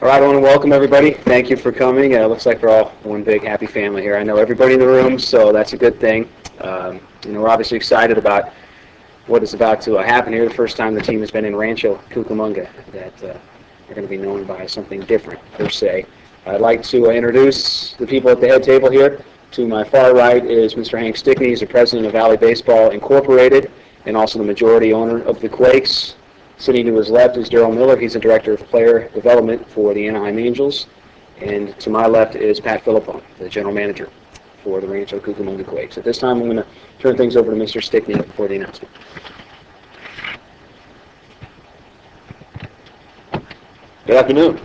All right, I want to welcome everybody. Thank you for coming. Looks like we're all one big happy family here. I know everybody in the room, so that's a good thing. We're obviously excited about what is about to happen here. The first time the team has been in Rancho Cucamonga, that they're going to be known by something different, per se. I'd like to introduce the people at the head table here. To my far right is Mr. Hank Stickney. He's the president of Valley Baseball Incorporated and also the majority owner of the Quakes. Sitting to his left is Darrell Miller. He's the director of player development for the Anaheim Angels. And to my left is Pat Filippone, the general manager for the Rancho Cucamonga Quakes. At this time, I'm going to turn things over to Mr. Stickney for the announcement. Good afternoon.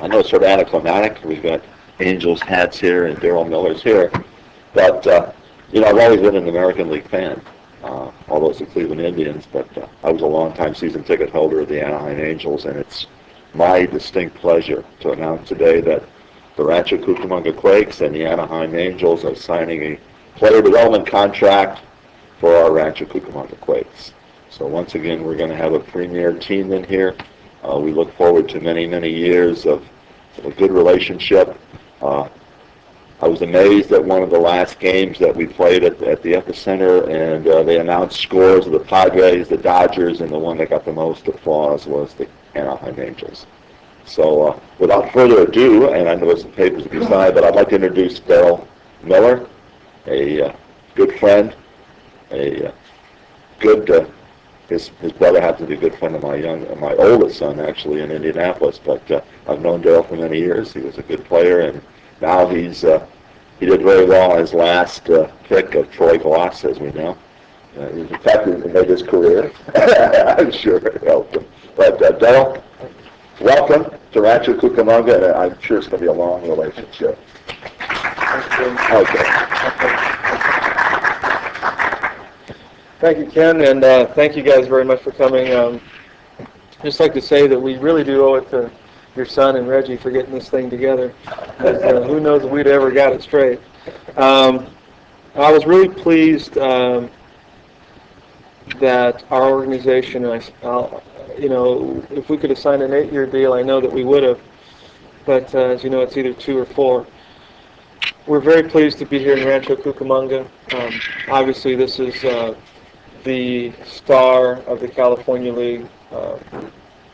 I know it's sort of anticlimactic. We've got Angels hats here and Darrell Miller's here. But, I've always been an American League fan. Although it's the Cleveland Indians, but I was a long-time season ticket holder of the Anaheim Angels, and it's my distinct pleasure to announce today that the Rancho Cucamonga Quakes and the Anaheim Angels are signing a player development contract for our Rancho Cucamonga Quakes. So once again, we're going to have a premier team in here. We look forward to many, many years of a good relationship. I was amazed at one of the last games that we played at the Epicenter, and they announced scores of the Padres, the Dodgers, and the one that got the most applause was the Anaheim Angels. So without further ado, and I know there's some papers to be signed, but I'd like to introduce Darrell Miller, a good friend, a good, his brother happens to be a good friend of my oldest son, actually, in Indianapolis, but I've known Darrell for many years. He was a good player, and now he did very well on his last pick of Troy Glass, as we know. In fact, he made his career. I'm sure it helped him. But Darrell, welcome to Rancho Cucamonga, and I'm sure it's going to be a long relationship. Okay. Thank you, Ken, and thank you guys very much for coming. I'd just like to say that we really do owe it to your son and Reggie for getting this thing together. Who knows if we'd ever got it straight. I was really pleased that our organization, if we could have signed an 8-year deal, I know that we would have. But as you know, it's either 2 or 4. We're very pleased to be here in Rancho Cucamonga. Obviously, this is the star of the California League.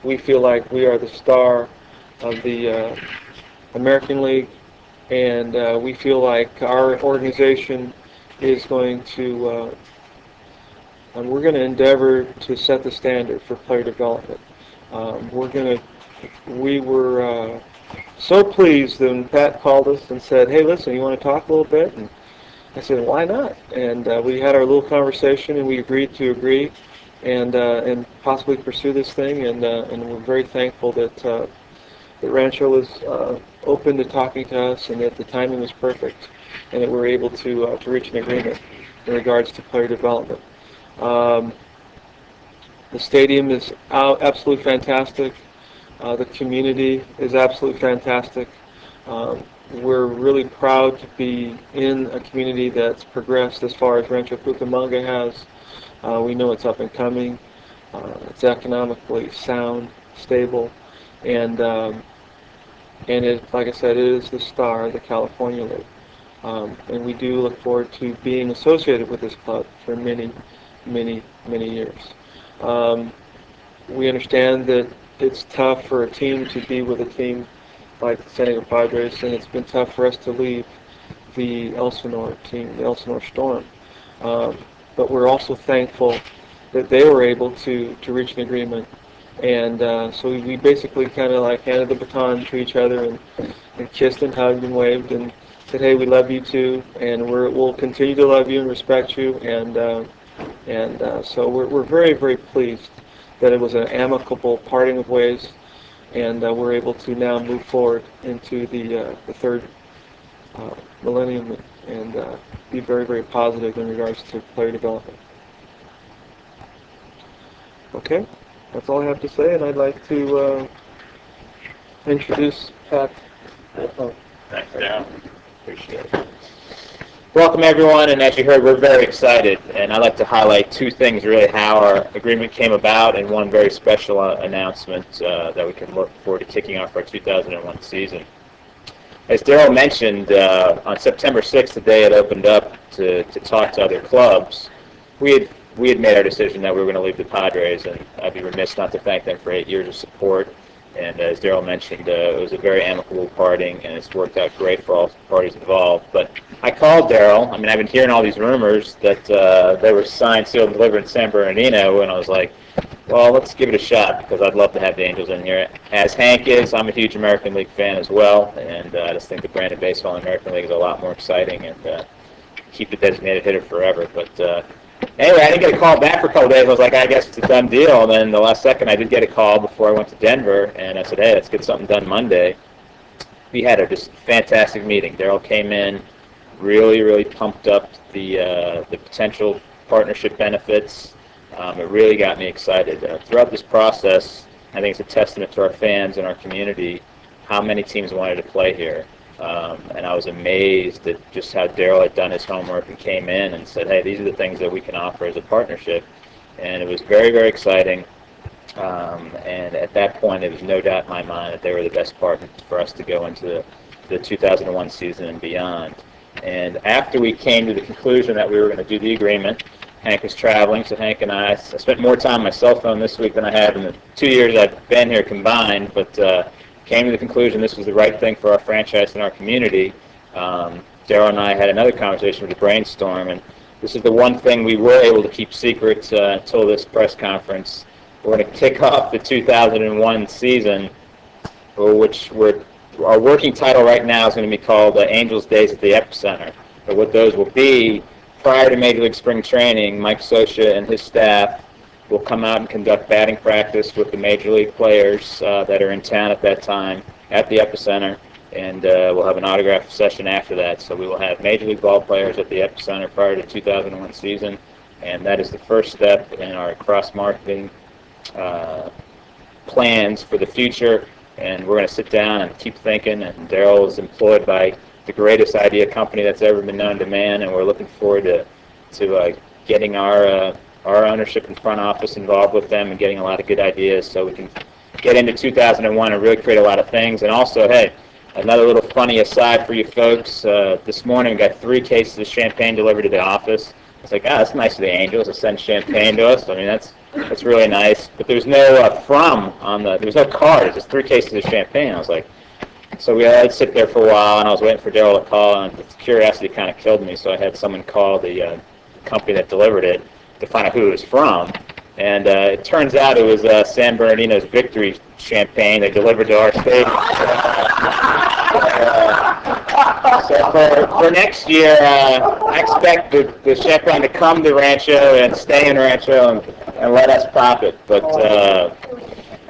We feel like we are the star of the American League, and we feel like our organization is going to, we're going to endeavor to set the standard for player development. We were so pleased when Pat called us and said, "Hey, listen, you want to talk a little bit?" And I said, "Why not?" And we had our little conversation, and we agreed to agree and possibly pursue this thing, and we're very thankful that Rancho was open to talking to us, and that the timing was perfect, and that we were able to reach an agreement in regards to player development. The stadium is absolutely fantastic. The community is absolutely fantastic. We're really proud to be in a community that's progressed as far as Rancho Cucamonga has. We know it's up and coming. It's economically sound, stable, and it, like I said, it is the star of the California League. And we do look forward to being associated with this club for many, many, many years. We understand that it's tough for a team to be with a team like the San Diego Padres, and it's been tough for us to leave the Elsinore team, the Elsinore Storm. But we're also thankful that they were able to reach an agreement. And so we basically kind of like handed the baton to each other and kissed and hugged and waved and said, "Hey, we love you too, and we'll continue to love you and respect you." And so we're very, very pleased that it was an amicable parting of ways, and we're able to now move forward into the third millennium and be very, very positive in regards to player development. Okay. That's all I have to say, and I'd like to introduce Pat. Thanks, Darrell. Appreciate it. Welcome, everyone, and as you heard, we're very excited, and I'd like to highlight two things, really, how our agreement came about, and one very special announcement that we can look forward to kicking off our 2001 season. As Darrell mentioned, on September 6th, the day it opened up to talk to other clubs, we had made our decision that we were going to leave the Padres, and I'd be remiss not to thank them for 8 years of support. And as Darrell mentioned, it was a very amicable parting, and it's worked out great for all parties involved. But I called Darrell. I mean, I've been hearing all these rumors that they were signed, sealed, and delivered in San Bernardino, and I was like, well, let's give it a shot because I'd love to have the Angels in here. As Hank is, I'm a huge American League fan as well, and I just think the brand of baseball in the American League is a lot more exciting, and keep the designated hitter forever. But anyway, I didn't get a call back for a couple days. I was like, I guess it's a done deal. And then the last second, I did get a call before I went to Denver, and I said, hey, let's get something done Monday. We had a just fantastic meeting. Darrell came in, really pumped up the potential partnership benefits. It really got me excited. Throughout this process, I think it's a testament to our fans and our community how many teams wanted to play here. And I was amazed at just how Darrell had done his homework and came in and said, hey, these are the things that we can offer as a partnership. And it was very exciting. And at that point, it was no doubt in my mind that they were the best partners for us to go into the 2001 season and beyond. And after we came to the conclusion that we were going to do the agreement, Hank was traveling, so Hank and I spent more time on my cell phone this week than I have in the 2 years I've been here combined, but came to the conclusion this was the right thing for our franchise and our community. Darrell and I had another conversation with a brainstorm, and this is the one thing we were able to keep secret until this press conference. We're going to kick off the 2001 season, which our working title right now is going to be called Angels Days at the Epicenter. But what those will be, prior to Major League Spring Training, Mike Scioscia and his staff will come out and conduct batting practice with the Major League players that are in town at that time at the Epicenter, and we'll have an autograph session after that. So we will have Major League ball players at the Epicenter prior to the 2001 season, and that is the first step in our cross-marketing plans for the future. And we're going to sit down and keep thinking, and Darrell is employed by the greatest idea company that's ever been known to man, and we're looking forward to getting our ownership and front office involved with them and getting a lot of good ideas so we can get into 2001 and really create a lot of things. And also, hey, another little funny aside for you folks, this morning we got 3 cases of champagne delivered to the office. It's like, that's nice of the Angels to send champagne to us. I mean, that's really nice. But there's no there's no card. It's just 3 cases of champagne. I was like, so I'd sit there for a while, and I was waiting for Darrell to call, and the curiosity kind of killed me. So I had someone call the company that delivered it to find out who it was from. And it turns out it was San Bernardino's Victory champagne they delivered to our stadium. So for next year, I expect the champagne to come to Rancho and stay in Rancho and let us pop it. But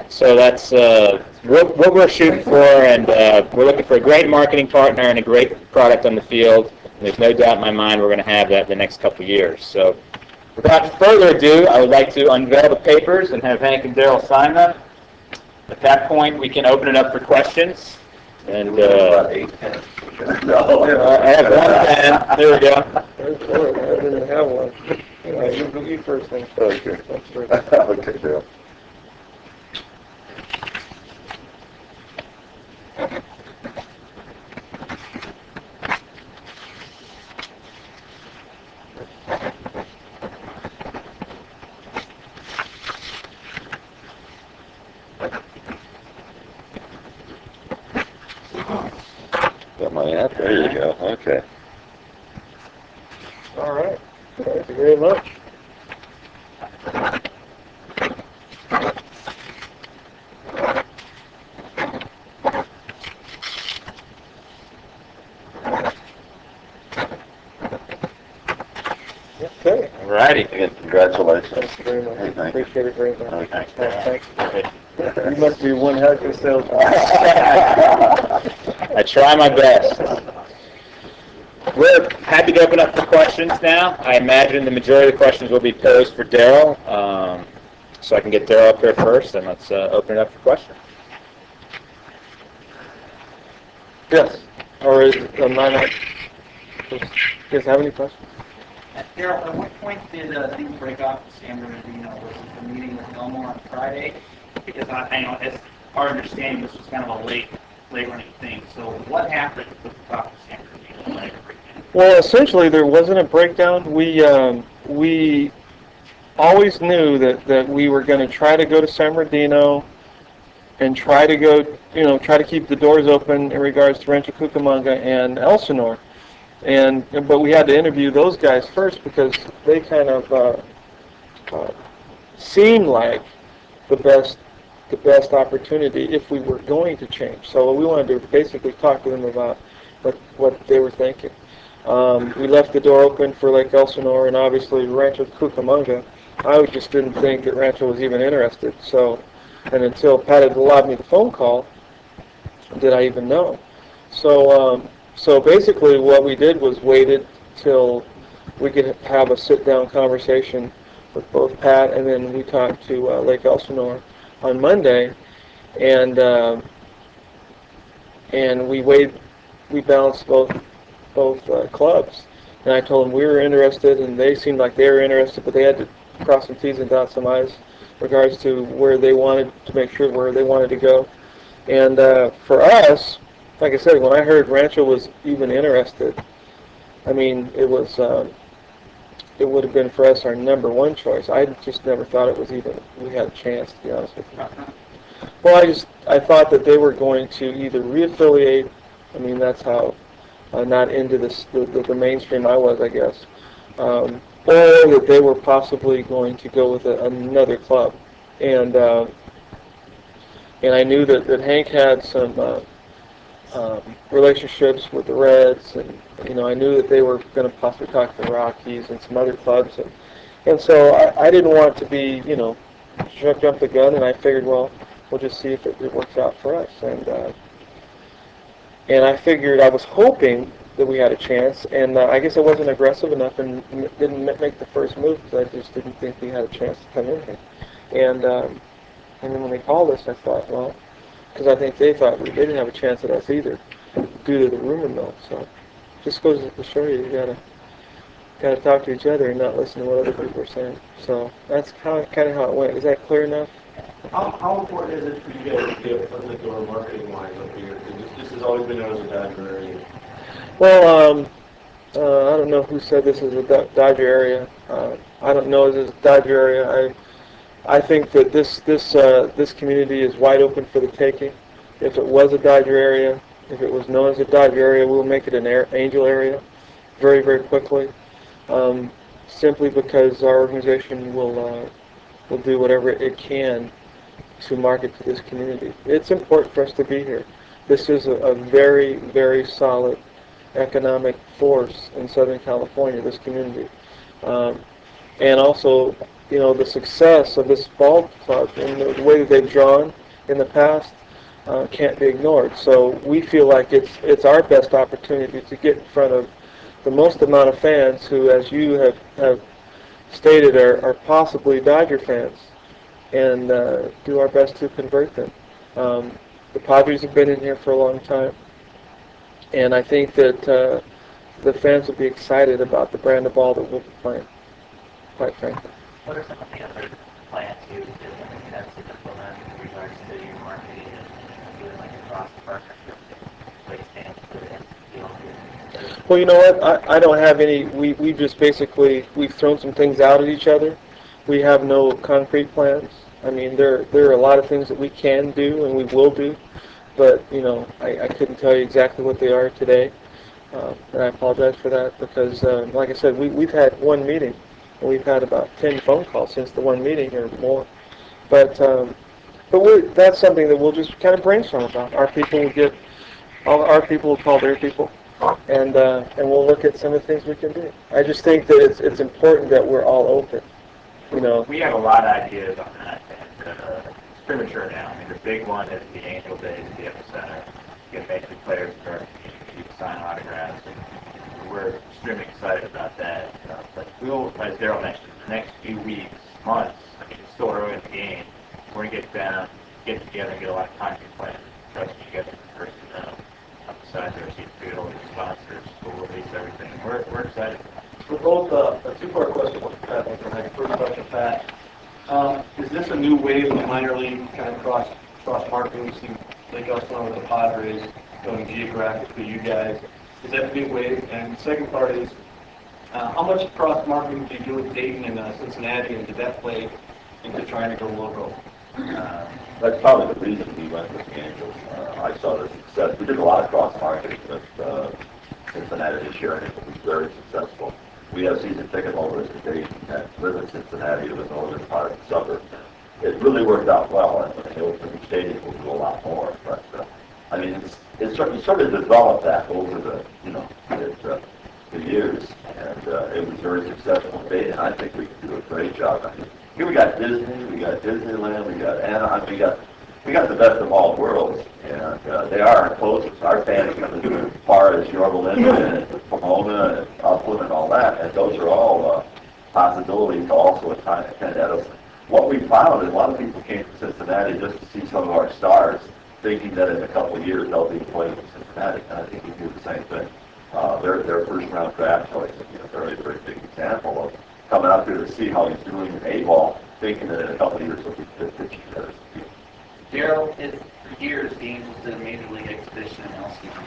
so that's what we're shooting for, and we're looking for a great marketing partner and a great product on the field. And there's no doubt in my mind we're going to have that the next couple of years. So without further ado, I would like to unveil the papers and have Hank and Darrell sign them. At that point, we can open it up for questions. And I have one pen. There we go. I didn't have one. You first thing. Okay. Okay, Darrell. Got my app. There you go. Okay. All right. Thank you very much. Okay. All righty. Again, congratulations. Thank you very much. Hey, thank you. Appreciate it very much. Okay. Thanks. You must be one heck of a salesman. I try my best. We're happy to open up for questions now. I imagine the majority of the questions will be posed for Darrell, so I can get Darrell up here first, and let's open it up for questions. Yes. Or is it, am I not? Does you guys have any questions? Darrell, at what point did things break off in San Bernardino? Was it the meeting with Elmore on Friday? Because I know, as our understanding, this was kind of a late running thing. So what happened with the talk to San Bernardino? Well, essentially, there wasn't a breakdown. We always knew that we were going to try to go to San Bernardino and try to keep the doors open in regards to Rancho Cucamonga and Elsinore. But we had to interview those guys first because they kind of seemed like the best opportunity if we were going to change. So we wanted to basically talk to them about what they were thinking. We left the door open for Lake Elsinore and obviously Rancho Cucamonga. I just didn't think that Rancho was even interested. And until Pat had allowed me the phone call, did I even know. So basically what we did was waited till we could have a sit-down conversation with both Pat, and then we talked to Lake Elsinore on Monday, and we balanced both clubs. And I told them we were interested, and they seemed like they were interested, but they had to cross some T's and dot some I's in regards to where they wanted to make sure where they wanted to go. And for us, like I said, when I heard Rancho was even interested, I mean, it would have been for us our number one choice. I just never thought it was even, we had a chance, to be honest with you. Well, I thought that they were going to either reaffiliate, I mean, that's how not into the mainstream I was, I guess, or that they were possibly going to go with another club. And I knew that Hank had some relationships with the Reds, and I knew that they were going to possibly talk to the Rockies and some other clubs, and so I didn't want to be jump the gun, and I figured, well, we'll just see if it works out for us, and I figured, I was hoping that we had a chance, and I guess I wasn't aggressive enough and didn't make the first move because I just didn't think we had a chance to come in here, and then when they called us, I thought, well, because I think they thought they didn't have a chance at us either, due to the rumor mill. So, just goes to show you gotta talk to each other and not listen to what other people are saying. So that's kind of how it went. Is that clear enough? How important is it for you guys to be a foot in the door marketing-wise up here? This has always been known as a Dodger area. Well, I don't know who said this is a Dodger area. I don't know if this is a Dodger area. I think that this community is wide open for the taking. If it was a Dodger area, if it was known as a Dodger area, we'll make it an Angel area very, very quickly. Simply because our organization will do whatever it can to market to this community. It's important for us to be here. This is a very, very solid economic force in Southern California, this community. And also, the success of this ball club and the way that they've drawn in the past can't be ignored. So we feel like it's our best opportunity to get in front of the most amount of fans who, as you have stated, are possibly Dodger fans, and do our best to convert them. The Padres have been in here for a long time, and I think that the fans will be excited about the brand of ball that we'll be playing, quite frankly. What are some of the other plans you have to implement in regards to your marketing and doing like a cross partnership with stands for the field? Well, you know what? I don't have any. We just basically we've thrown some things out at each other. We have no concrete plans. I mean, there are a lot of things that we can do and we will do, but I couldn't tell you exactly what they are today, and I apologize for that because, like I said, we've had one meeting. We've had about 10 phone calls since the one meeting or more, but that's something that we'll just kind of brainstorm about. Our people will call their people, and we'll look at some of the things we can do. I just think that it's important that we're all open. We have a lot of ideas on that, and it's premature now. I mean, the big one is the Angel Days, the epicenter. Get major players to our community to sign autographs, and we're extremely excited about that. But we'll, as Darrell mentioned, the next few weeks, months, I mean, it's still early in the game, we're going to get together and get a lot of concrete plans. Trust you guys in person, besides our seat field, sponsors, we'll release everything. both a two-part question for Pat and for Hank. First question, Pat. Is this a new wave of minor league kind of cross marketing? We see Lake Elsinore with the Padres going geographic to you guys. Is that a new wave? And the second part is, how much cross marketing do you do with Dayton and Cincinnati, and did that play into trying to go local? That's probably the reason we went with the Angels. I saw the success. We did a lot of cross marketing with Cincinnati this year, and it was very successful. We have season ticket holders today that live in Cincinnati, or the northern part of the suburb. It really worked out well, and when they open the stadium, we'll do a lot more. But I mean, it's sort of developed that over the years, and it was very successful today. And I think we can do a great job. I mean, here we got Disney, we got Disneyland, we got Anaheim, we got the best of all worlds, and they are our closest. Our fans come as far as Yorba Linda and Pomona and Upland and all that, and those are all possibilities to also attend Edison. What we found is a lot of people came to Cincinnati just to see some of our stars, thinking that in a couple of years they'll be playing in Cincinnati, and I think we do the same thing. Their first-round draft choice is a very, very big example of coming out there to see how he's doing in A-ball, thinking that in a couple of years he'll be pitching better. Darrell, for years, the Angels did a major league exhibition in Elsinore.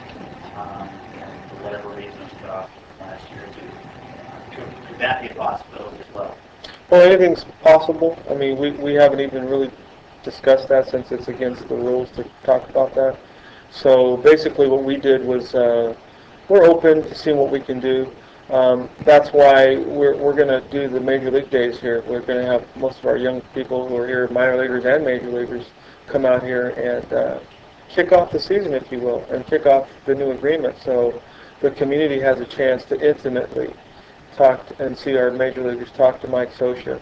And for whatever reason, it was put off last year or two. Could that be a possibility as well? Well, anything's possible. I mean, we haven't even really discussed that since it's against the rules to talk about that. So basically what we did was we're open to seeing what we can do. That's why we're going to do the Major League Days here. We're going to have most of our young people who are here, minor leaguers and major leaguers, come out here and kick off the season, if you will, and kick off the new agreement. So the community has a chance to intimately talk and see our major leaguers, talk to Mike Scioscia,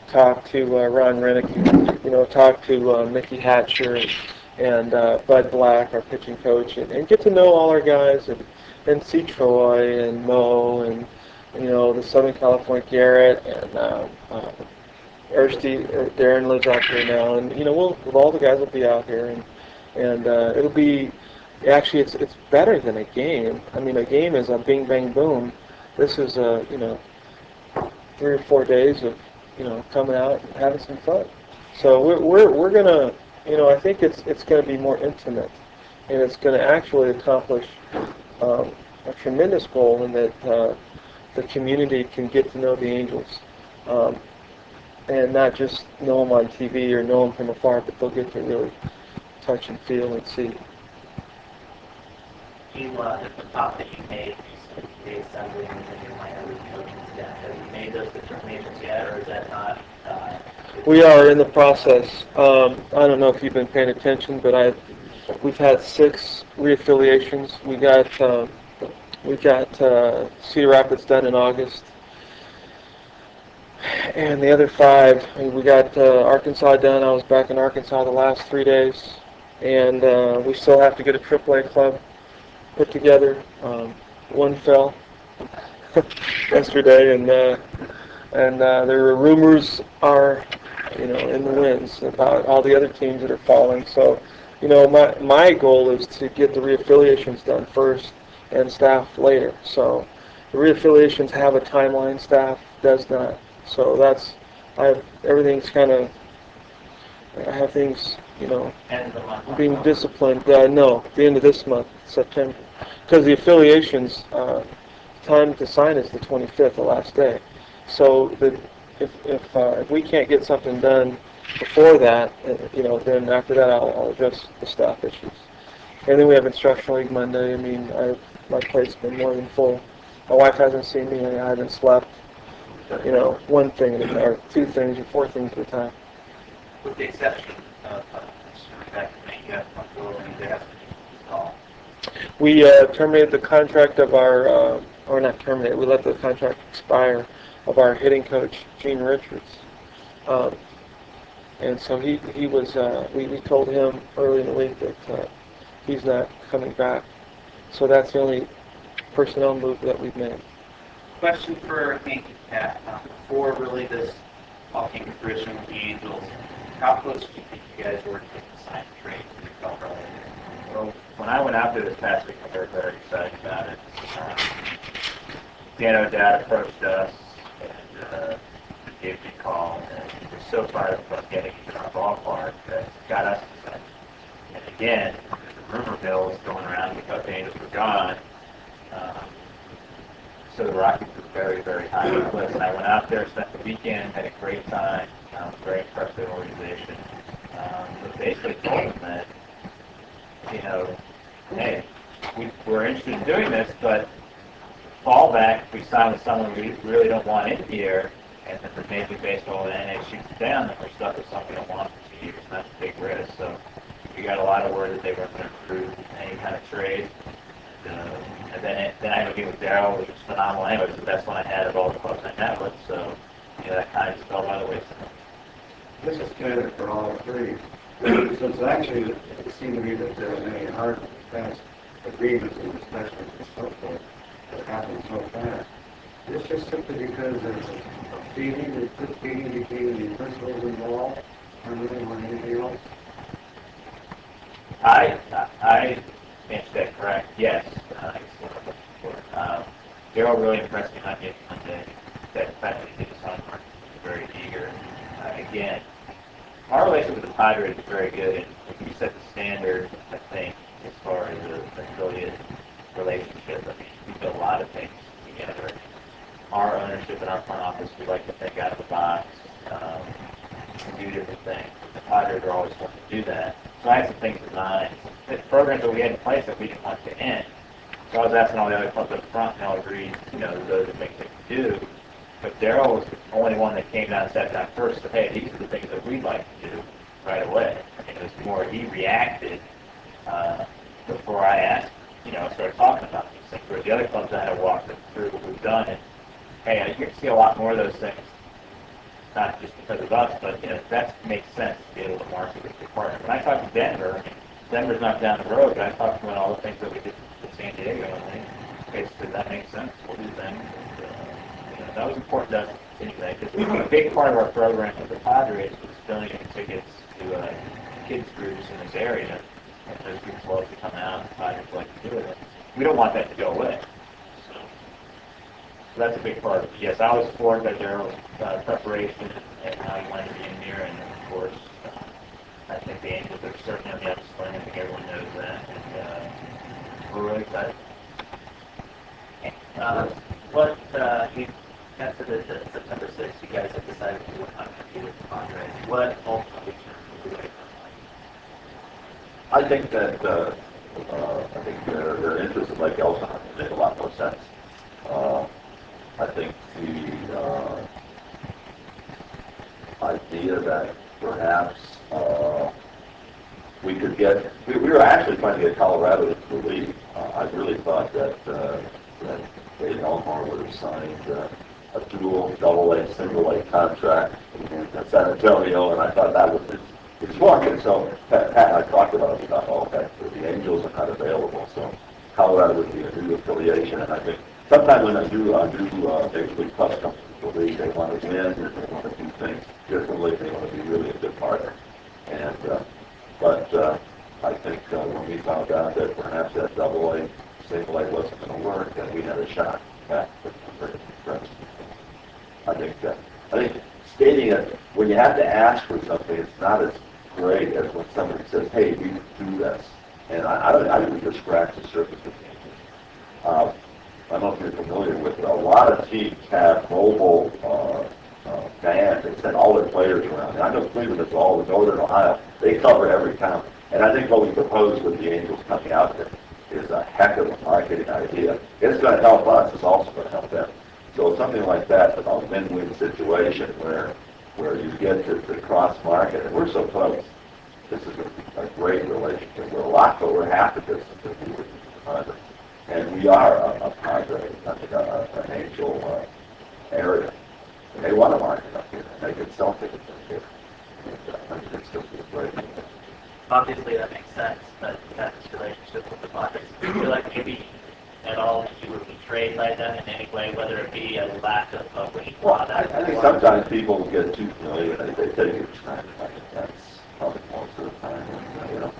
talk to Ron Renicky, talk to Mickey Hatcher and Bud Black, our pitching coach, and get to know all our guys and see Troy and Mo and the Southern California Garrett and Darren lives out here now, and all the guys will be out here, and it'll be actually it's better than a game. I mean, a game is a bing bang boom. This is 3 or 4 days of coming out and having some fun. So we're gonna I think it's gonna be more intimate, and it's gonna actually accomplish a tremendous goal in that the community can get to know the Angels. And not just know them on TV or know them from afar, but they'll get to really touch and feel and see. The thought that you made, the assembly and then your minor league coaching staff, have you made those determinations yet, or is that not? We are in the process. I don't know if you've been paying attention, but we've had 6 reaffiliations. We got Cedar Rapids done in August. And the other 5, we got Arkansas done. I was back in Arkansas the last 3 days. And we still have to get a AAA club put together. One fell yesterday, and there were rumors in the winds about all the other teams that are falling. So, my goal is to get the reaffiliations done first and staff later. So the reaffiliations have a timeline, staff does not. So everything's kind of, I have things, being disciplined. No, the end of this month, September. Because the affiliations, time to sign is the 25th, the last day. So if we can't get something done before that, then after that I'll address the staff issues. And then we have Instructional League Monday. I mean, my plate's been more than full. My wife hasn't seen me, and I haven't slept. One thing at a time, or 2 things, or 4 things at a time. With the exception of the fact that you have responsibility, there has to be a call. We terminated the contract of our, or not terminated, we let the contract expire of our hitting coach, Gene Richards. And so he was, we told him early in the week that he's not coming back. So that's the only personnel move that we've made. Question for Hank and Pat. Before really this all came to fruition with the Angels, how close do you think you guys were to the sign trade? Well, when I went out there this past week, I was very excited about it. Dan O'Dowd approached us and gave me a call, and he was so fired up about getting into our ballpark that it got us excited. And again, the rumor mill was going around because the Angels were gone. So the Rockies were very, very high on the list. And I went out there, spent the weekend, had a great time. Very impressed with the organization. But basically told them that, hey, we're interested in doing this, but fallback, if we sign with someone we really don't want in here, and then the Major League Baseball and NA shoots it down, then we're stuck with something we don't want for 2 years, and that's a big risk. So we got a lot of word that they weren't going to approve any kind of trade. And then I had a meeting with Darrell, which was phenomenal. Anyway, it was the best one I had of all the clubs I met with, so that kind of just fell by the wayside. This is candidate for all three. Since actually it seemed to me that there were many hard and fast agreements with respect to so forth that happened so fast. This just simply because there's a feeling, a good feeling between the principals involved, and really more than anything else. I answered that correct. Yes. Darrell really impressed me on Monday. That fact that he did his homework, very eager. Again, our relationship with the Padres is very good, and we set the standard, I think, as far as the affiliate relationship. I mean, we do a lot of things together. Our ownership in our front office, we like to think out of the box and do different things. The Padres are always wanting to do that. So I had some things in mind. The programs that we had in place that we didn't want to end. So I was asking all the other clubs up front, and they all agreed, those are things they could do. But Darrell was the only one that came down and sat down first and said, hey, these are the things that we'd like to do right away. I mean, it was more he reacted before I asked, started talking about these things. Whereas the other clubs I had to walk them through what we've done, and hey, you can see a lot more of those things. Not just because of us, but that makes sense to be able to market with your partner. When I talked to Denver, Denver's not down the road, but I talked to him about all the things that we did with San Diego, and basically that makes sense. We'll do things. That was important to us anyway, because a big part of our program with the Padres was filling in tickets to kids groups in this area, and those groups love to come out, and the Padres like to do it. We don't want that to go away. So that's a big part of it. Yes, I was floored by Darrell's preparation and how he wanted to be in here, and of course, I think the Angels are certainly on the upswing. I think everyone knows that, and we're really excited. After the September 6th, you guys have decided to do a contract with the Padres. What ultimately turned you away from? I think that their interest in Lake Elsinore made a lot more sense. I think the idea that perhaps we could get, we were actually trying to get Colorado into the league. I really thought that Dave Elmore would have signed a dual, double-A, single-A contract in San Antonio, and I thought that was his fork. And so Pat and I talked about it. Okay, the Angels are not available, so Colorado would be a new affiliation. And I think sometimes when a new Major League Plus comes to the league, they want to win, and they want to do things differently. They want to be really a good partner. And but I think when we found out that perhaps that double-A, single-A wasn't going to work, and we had a shot back with the friends. I think stating it, when you have to ask for something, it's not as great as when somebody says, hey, we do this. And I didn't just scratch the surface of things. I don't know if you're familiar with it. A lot of teams have mobile vans that send all their players around. And I know Cleveland is all in Northern Ohio. They cover every town. And I think what we propose with the Angels coming out there is a heck of a marketing idea. It's going to help us. It's also going to help them. So something like that, a win-win situation where you get to cross-market, and we're so close. This is a great relationship. We're a lot, but we're half the distance that we would be to Padres. And we are a Padre, an Angel area. And they want to market up here, and they can sell tickets up here. And it's just a great thing. Obviously, that makes sense, but you have this relationship with the Padres. Do you feel like maybe at all you would betray by them in any way, whether it be a lack of winning product? I think sometimes people get too familiar. They take it for granted. I think that's probably most of the time. And,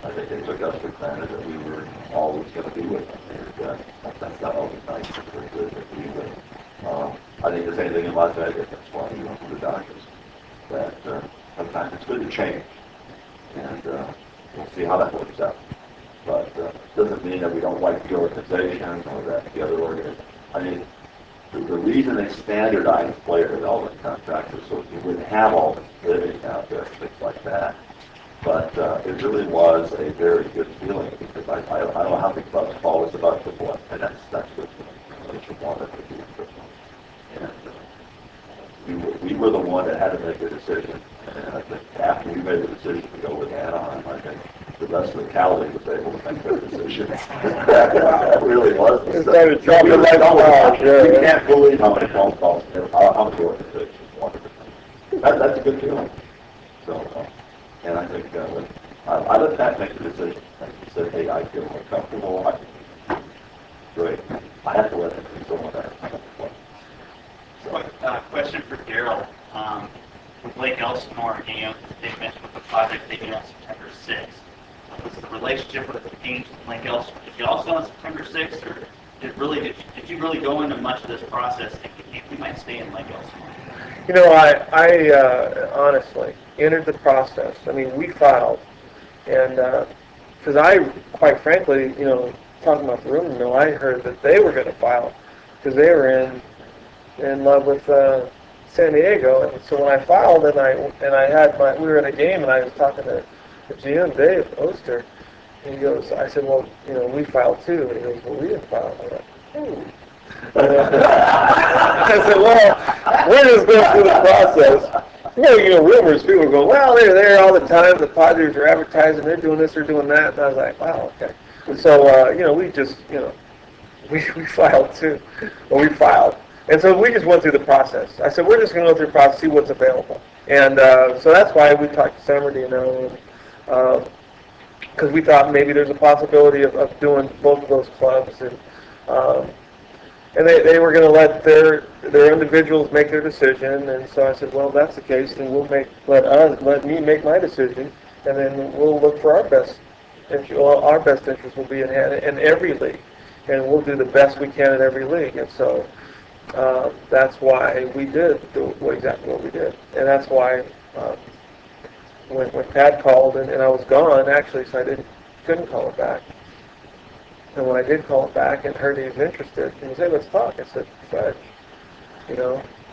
I think they took us for granted that we were always going to be with them. And, that's not always nice. It's very good that I think there's anything in Las Vegas that's why you went to the Dodgers. That sometimes it's good to change, and we'll see how that works out. But doesn't mean that we don't like the organization or that the other organization. I mean, the reason they standardized player development contracts is so you wouldn't have all this living out there, things like that. But it really was a very good feeling because I don't know how big clubs call us about football, and that's good feeling. It's a lot of good feeling. And we were the one that had to make the decision. And I think after we made the decision to go with Anaheim, I think the rest of the Cali was able to make their decision. That really was. It started dropping like flies. You can't believe how many phone calls, how many organizations wanted to. That's a good feeling. So, and I think when I let Pat make the decision. And he said, hey, I feel more comfortable. Great. I have to let him do some of that. Question for Darrell. With Lake Elsinore, they mentioned with the project taking on September 6th. Was the relationship with the Angels and Lake Elsinore, did you also on September 6th, or did you really go into much of this process thinking we might stay in Lake Elsinore? I honestly entered the process. I mean, we filed, and because I, quite frankly, talking about the rumor, I heard that they were going to file because they were in love with San Diego, and so when I filed, and I had we were at a game, and I was talking to the GM, Dave Oster, and he goes, I said, well, we filed too, and he goes, well, we didn't file. I'm like, oh. I said, well, we're just going through the process. Rumors, people go, well, they're there all the time, the Padres are advertising, they're doing this, they're doing that, and I was like, wow, okay. So, we just, we filed too, we filed. And so we just went through the process. I said, we're just going to go through the process, see what's available. And so that's why we talked to Summerty, because we thought maybe there's a possibility of doing both of those clubs. And they were going to let their individuals make their decision. And so I said, well, if that's the case, then let me make my decision, and then we'll look for our best interest. Well, our best interest will be in every league, and we'll do the best we can in every league. And so that's why we did exactly what we did. And that's why when Pat called and I was gone, actually, so I couldn't call it back. And when I did call it back and heard he was interested, he said, hey, let's talk. I said, Fudge,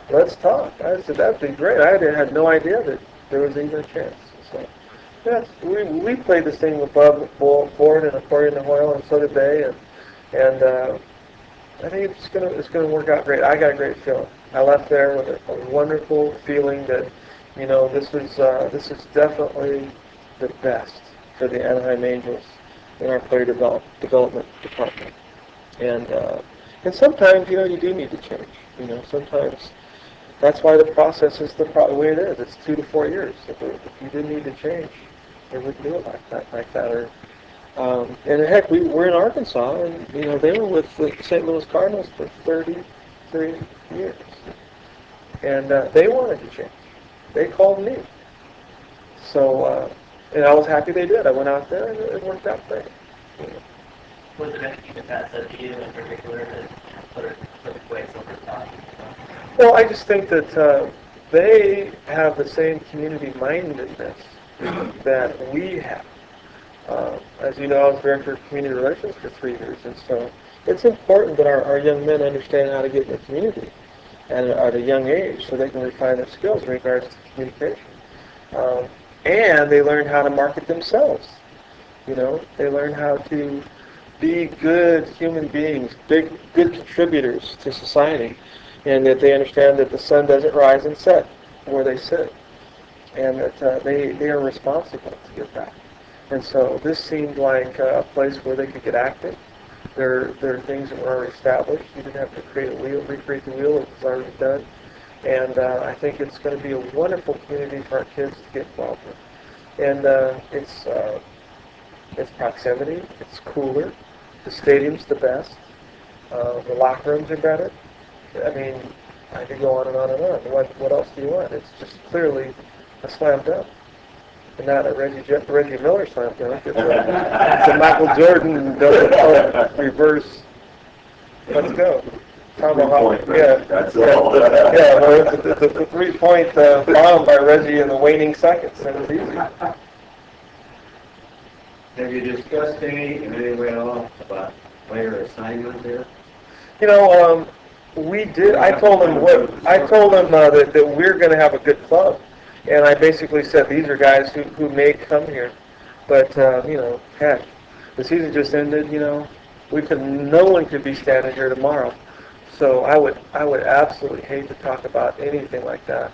let's talk. I said, that'd be great. I had no idea that there was even a chance. So we played this thing above board and according to Hoyle, and so did they. And I think it's gonna work out great. I got a great feeling. I left there with a wonderful feeling that this is definitely the best for the Anaheim Angels in our player development department. And sometimes you do need to change. Sometimes that's why the process is the way it is. It's 2 to 4 years. If you didn't need to change, they wouldn't do it like that. Or and heck, we're in Arkansas, and they were with the St. Louis Cardinals for 33 years, and they wanted to change. They called me, so and I was happy they did. I went out there, and it worked out great. Was there anything that Pat said to you in particular that put the Quakes over the top? Well, I just think that they have the same community mindedness that we have. As you know, I was director of community relations for 3 years, and so it's important that our young men understand how to get in the community and at a young age so they can refine their skills in regards to communication. And they learn how to market themselves. They learn how to be good human beings, good contributors to society, and that they understand that the sun doesn't rise and set where they sit, and that they are responsible to give back. And so this seemed like a place where they could get active. There are things that were already established. You didn't have to recreate the wheel. It was already done. And I think it's going to be a wonderful community for our kids to get involved with. And it's proximity. It's cooler. The stadium's the best. The locker rooms are better. I mean, I could go on and on and on. What else do you want? It's just clearly a slam dunk. And not a Reggie Miller slam dunk. It's a Michael Jordan reverse. Let's go. Three-point, yeah, that's yeah, all. yeah. Well, it's a 3-point bomb by Reggie in the waning seconds. That was easy. Have you discussed in any way at all about player assignment there? You know, we did. I told him that we're going to have a good club, and I basically said these are guys who may come here, but you know, heck, the season just ended. You know, no one could be standing here tomorrow. So I would absolutely hate to talk about anything like that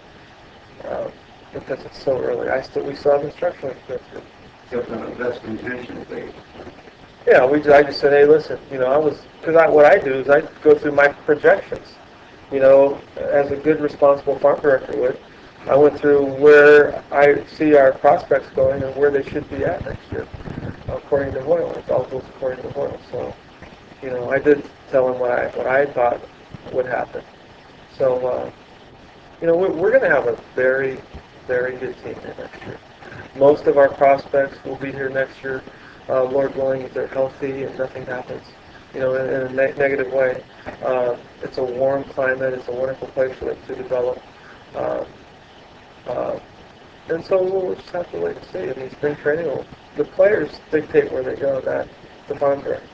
because it's so early. We still have instruction. Just on a best intention basis. Yeah, I just said, hey, listen, you know, what I do is I go through my projections, you know, as a good responsible farm director would. I went through where I see our prospects going and where they should be at next year, according to Hoyle. It all goes according to Hoyle. So, you know, I did tell him what I thought would happen. So, you know, we're going to have a very, very good team here next year. Most of our prospects will be here next year, Lord willing, if they're healthy and nothing happens, you know, in a negative way. It's a warm climate. It's a wonderful place for them to develop. And so we'll just have to wait and see. I mean, spring training the players dictate where they go, not the farm director.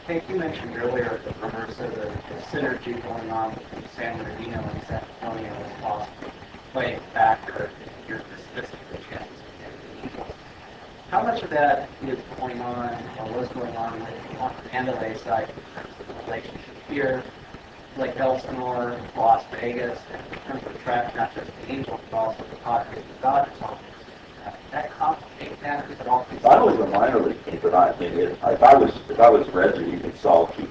Hank, you mentioned earlier the reverse of the synergy going on between San Bernardino and San Antonio as possible playing factor in your dismissing the chances of the Angels. How much of that is going on or was going on the Mandalay side in terms of the relationship here, like Elsinore, Las Vegas, and in terms of attract not just the Angels but also the Padres and the Dodgers on that complicate matters at all? I was a minor league team, but I mean, if I was Reggie, you could solve two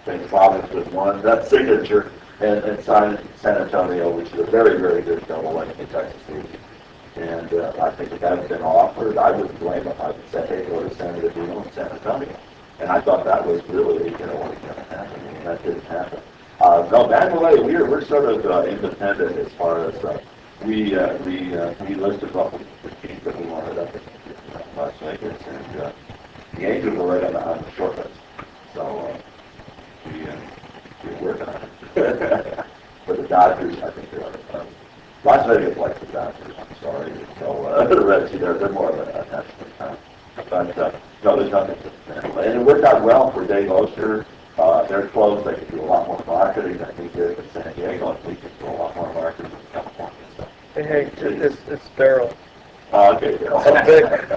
things problems with one. That signature and sign San Antonio, which is a very, very good double in Texas League. And I think if that had been offered, I wouldn't blame him. I would say, hey, go to San Bernardino and San Antonio. And I thought that was really, what was going to happen. I mean, that didn't happen. No, Mandalay, we're sort of independent as far as we listed what the teams that we wanted up in Las Vegas, and the Angels were right on the short list. So we're working on it. For the Dodgers, I think they're Las Vegas likes the Dodgers. I'm sorry. So Reggie, they're more of a national town. But no, there's nothing to Mandalay. And it worked out well for Dave Oster. They're close. They can do a lot more marketing. I think they're in San Diego. And we can do a lot more marketing in California. So. Hey, it's Darrell. Okay, Darrell.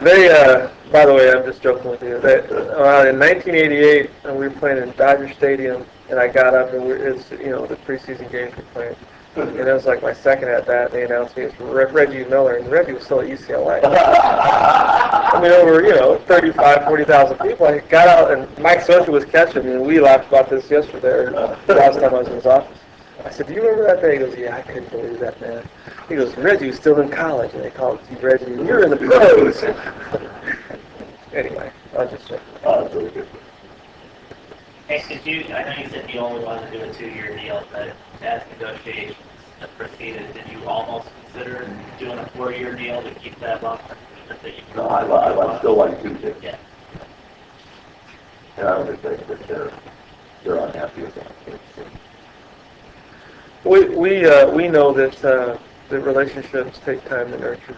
They by the way, I'm just joking with you. In 1988, we were playing in Dodger Stadium, and I got up, and it's the preseason games were playing. And it was like my second at bat. They announced me as Reggie Miller, and Reggie was still at UCLA. I mean, over 35, 40,000 people. I got out, and Mike Socha was catching me, and we laughed about this yesterday. Last time I was in his office, I said, "Do you remember that day?" He goes, "Yeah, I couldn't believe that, man." He goes, "Reggie was still in college, and they called you Reggie. You're in the pros." Anyway, I'll just say. Oh, that's really good. Hey, I know you said you only wanted to do a 2-year deal, but as negotiations proceeded, did you almost consider doing a 4-year deal to keep that buffer? No, I still like 2 kids. Yeah. And I don't think that they're unhappy with that. We know that the relationships take time to nurture,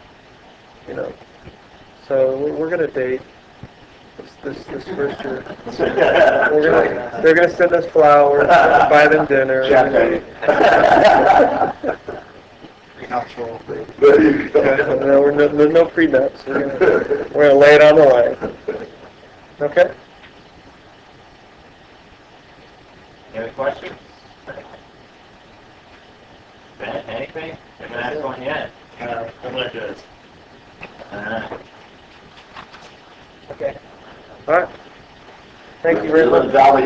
So we're going to date this first year. They're going to send us flowers, buy them dinner. Prenuptial. There's no prenups. We're going to lay it on the line. Okay? Any other questions? Ben, anything? Haven't asked one yet. I'm going to do this. Okay. All right. Thank you very much. Valley